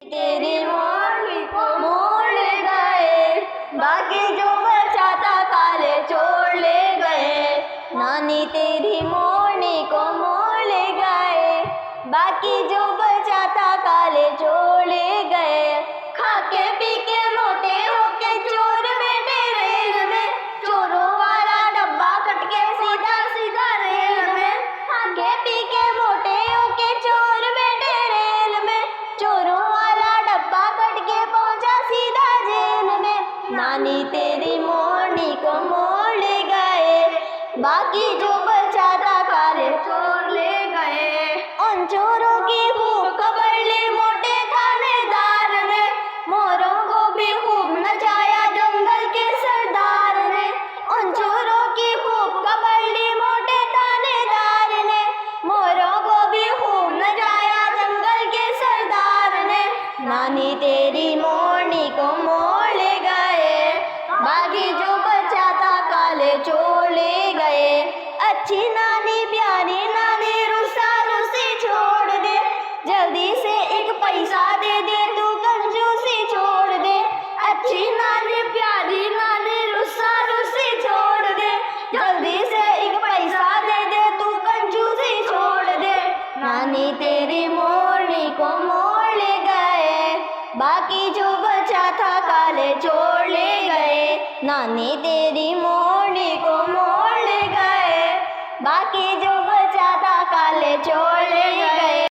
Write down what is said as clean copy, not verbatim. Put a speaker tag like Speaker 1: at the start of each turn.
Speaker 1: तेरी मोरनी को मोड़ ले गए, बाकी जो बचा था काले छोड़ ले गए। नानी तेरी मोरनी को मोड़ ले गए, बाकी जो बचा था काले छोड़ ले गए। खा के पी के मोटे होके चोर बैठे रेल में, चोरों वाला डब्बा कट के सीधा सीधा रेल में। खा के पी के मोटे होके चोर बैठे रेल में, चोरों वाला डब्बा कट के पहुंचा सीधा जेल में। नानी तेरी मोरनी को मोड़ ले गए, बाकी जो बचा था काले चोर ले गए। उन चोरों की खूब खबर ली मोटे थानेदार ने, मोरों को भी खूब नचाया जंगल के सरदार ने। उन चोरों की खूब खबर ली मोटे थानेदार ने, मोरों को भी खूब नचाया जंगल के सरदार ने। नानी तेरी मोरनी को मोड़ ले गए, बाकी जो बचा था काले चोर ले गए। अच्छी नानी प्यारी नानी रुसा रुसी छोड़ दे, जल्दी से एक पैसा दे दे तू कंजूसी छोड़ दे। अच्छी नानी प्यारी नानी रुसा रुसी छोड़ दे, जल्दी से एक पैसा दे दे तू कंजूसी छोड़ दे। नानी तेरी मोरनी को मोड़ ले गए, बाकी जो बचा था काले छोड़ ले गए। नानी तेरी मोरनी को मोड़ ले गए, बाकी जो बचा था काले छोड़ ले गए।